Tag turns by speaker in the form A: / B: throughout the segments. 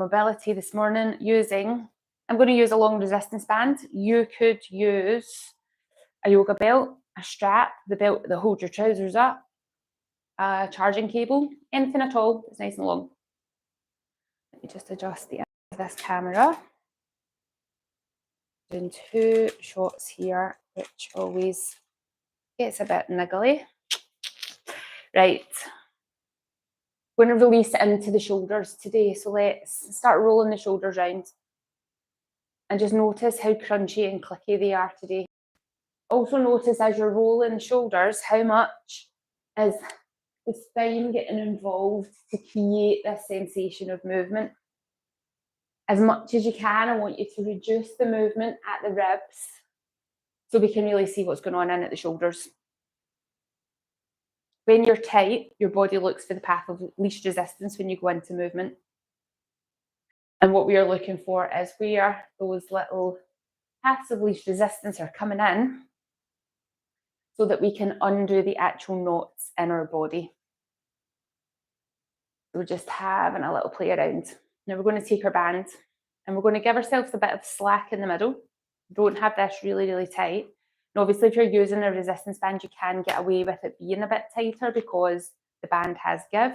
A: mobility this morning I'm going to use a long resistance band. You could use a yoga belt, a strap, the belt that holds your trousers up, a charging cable, anything at all. It's nice and long. Let me just adjust the angle of this camera. Doing 2 shots here, which always gets a bit niggly. Right. We're going to release it into the shoulders today. So let's start rolling the shoulders round. And just notice how crunchy and clicky they are today. Also notice as you're rolling the shoulders, how much is the spine getting involved to create this sensation of movement. As much as you can, I want you to reduce the movement at the ribs so we can really see what's going on in at the shoulders. When you're tight, your body looks for the path of least resistance when you go into movement. And what we are looking for is where those little paths of least resistance are coming in so that we can undo the actual knots in our body. We're just having a little play around. Now we're going to take our band and we're going to give ourselves a bit of slack in the middle. Don't have this really, really tight. And obviously if you're using a resistance band, you can get away with it being a bit tighter because the band has give.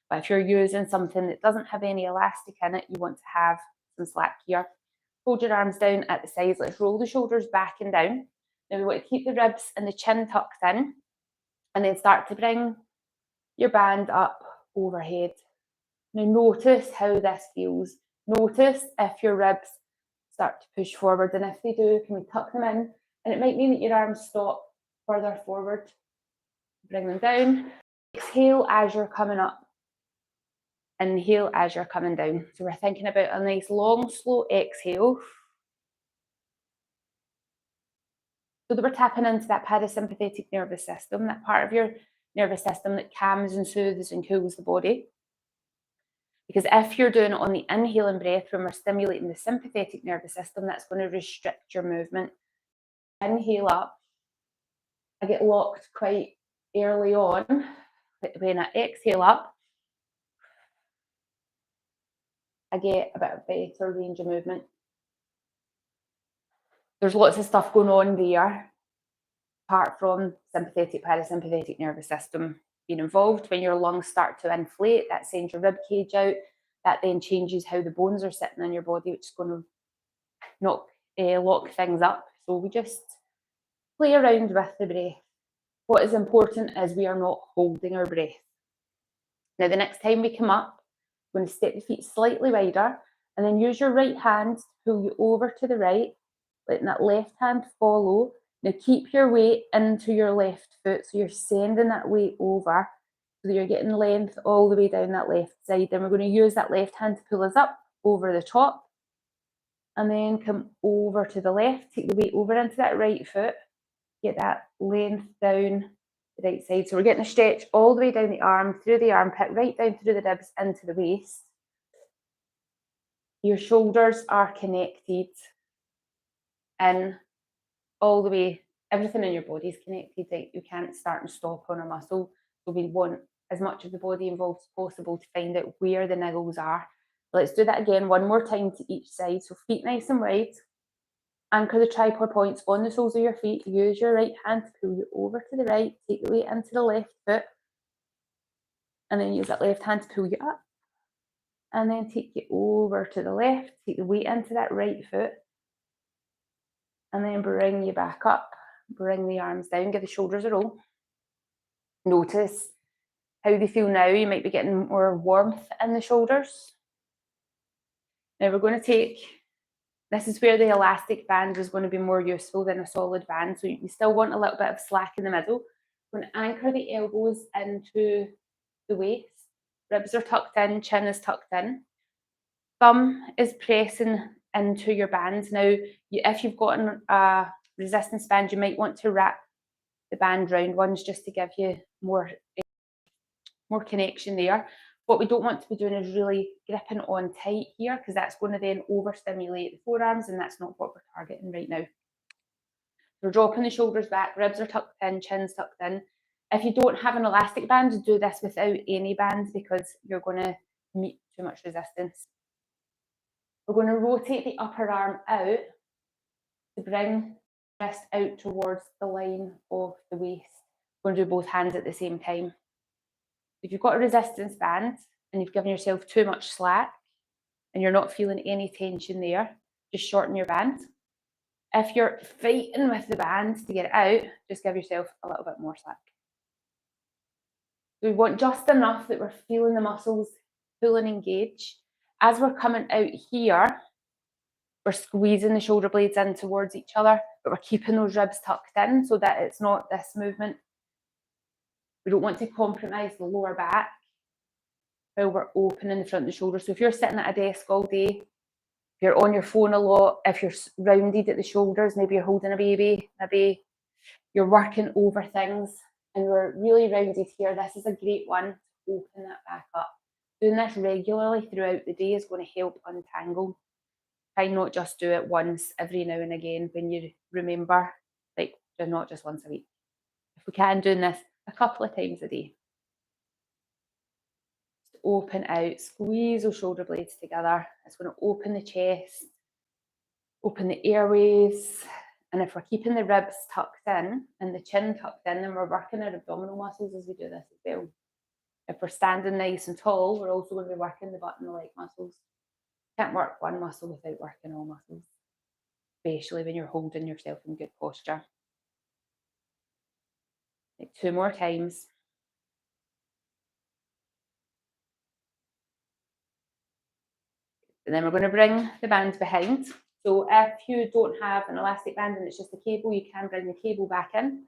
A: But if you're using something that doesn't have any elastic in it, you want to have some slack here. Hold your arms down at the sides. Let's roll the shoulders back and down. Now we want to keep the ribs and the chin tucked in and then start to bring your band up overhead. Now notice how this feels. Notice if your ribs start to push forward, and if they do, can we tuck them in? And it might mean that your arms stop further forward. Bring them down. Exhale as you're coming up. Inhale as you're coming down. So we're thinking about a nice long, slow exhale. So that we're tapping into that parasympathetic nervous system, that part of your nervous system that calms and soothes and cools the body. Because if you're doing it on the inhaling breath, when we're stimulating the sympathetic nervous system, that's going to restrict your movement. Inhale up. I get locked quite early on. When I exhale up, I get a bit of better range of movement. There's lots of stuff going on there, apart from sympathetic, parasympathetic nervous system being involved. When your lungs start to inflate, that sends your rib cage out. That then changes how the bones are sitting in your body, which is going to lock things up. So we just play around with the breath. What is important is we are not holding our breath. Now, the next time we come up, we're going to step the feet slightly wider and then use your right hand to pull you over to the right, letting that left hand follow. Now, keep your weight into your left foot, so you're sending that weight over so that you're getting length all the way down that left side. Then we're going to use that left hand to pull us up over the top and then come over to the left, take the weight over into that right foot, get that length down the right side. So we're getting a stretch all the way down the arm, through the armpit, right down through the ribs, into the waist. Your shoulders are connected in all the way. Everything in your body is connected. You can't start and stop on a muscle. So we want as much of the body involved as possible to find out where the niggles are. Let's do that again, one more time to each side. So feet nice and wide. Anchor the tripod points on the soles of your feet. Use your right hand to pull you over to the right. Take the weight into the left foot. And then use that left hand to pull you up. And then take you over to the left. Take the weight into that right foot. And then bring you back up. Bring the arms down. Give the shoulders a roll. Notice how they feel now. You might be getting more warmth in the shoulders. Now we're going to take... This is where the elastic band is going to be more useful than a solid band. So you still want a little bit of slack in the middle. We're going to anchor the elbows into the waist. Ribs are tucked in, chin is tucked in. Thumb is pressing into your band. Now, if you've got a resistance band, you might want to wrap the band round ones just to give you more connection there. What we don't want to be doing is really gripping on tight here, because that's going to then overstimulate the forearms, and that's not what we're targeting right now. We're dropping the shoulders back, ribs are tucked in, chin's tucked in. If you don't have an elastic band, do this without any bands because you're going to meet too much resistance. We're going to rotate the upper arm out to bring the wrist out towards the line of the waist. We're going to do both hands at the same time. If you've got a resistance band and you've given yourself too much slack and you're not feeling any tension there, just shorten your band. If you're fighting with the band to get it out, just give yourself a little bit more slack. We want just enough that we're feeling the muscles pull and engage. As we're coming out here, we're squeezing the shoulder blades in towards each other, but we're keeping those ribs tucked in so that it's not this movement. We don't want to compromise the lower back while we're opening the front of the shoulder. So if you're sitting at a desk all day, if you're on your phone a lot, if you're rounded at the shoulders, maybe you're holding a baby, maybe you're working over things and we're really rounded here, this is a great one to open that back up. Doing this regularly throughout the day is going to help untangle. Try not just do it once every now and again when you remember, like not just once a week. If we can, doing this a couple of times a day. Just open out, squeeze those shoulder blades together. It's going to open the chest, open the airways. And if we're keeping the ribs tucked in and the chin tucked in, then we're working our abdominal muscles as we do this as well. If we're standing nice and tall, we're also going to be working the butt and the leg muscles. Can't work one muscle without working all muscles, especially when you're holding yourself in good posture. Like 2 more times. And then we're going to bring the band behind. So if you don't have an elastic band and it's just a cable, you can bring the cable back in.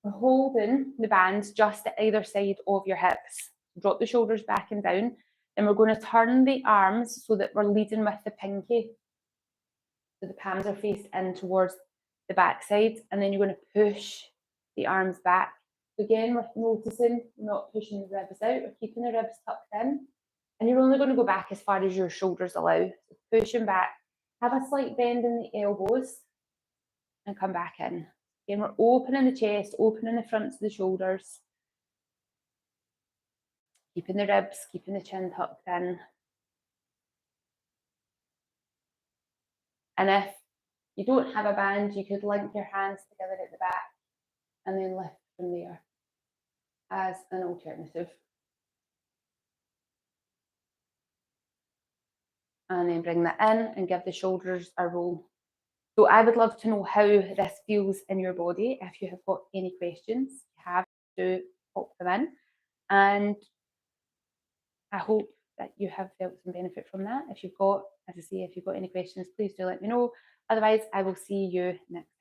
A: We're holding the band just at either side of your hips. Drop the shoulders back and down. Then we're going to turn the arms so that we're leading with the pinky. So the palms are faced in towards the back side. And then you're going to push the arms back. Again, we're noticing we're not pushing the ribs out. We're keeping the ribs tucked in. And you're only going to go back as far as your shoulders allow. So pushing back. Have a slight bend in the elbows. And come back in. Again, we're opening the chest, opening the fronts of the shoulders. Keeping the ribs, keeping the chin tucked in. And if you don't have a band, you could link your hands together at the back and then lift from there as an alternative. And then bring that in and give the shoulders a roll. So I would love to know how this feels in your body. If you have got any questions, you have to pop them in. And I hope that you have felt some benefit from that. If you've got, as I say, if you've got any questions, please do let me know. Otherwise, I will see you next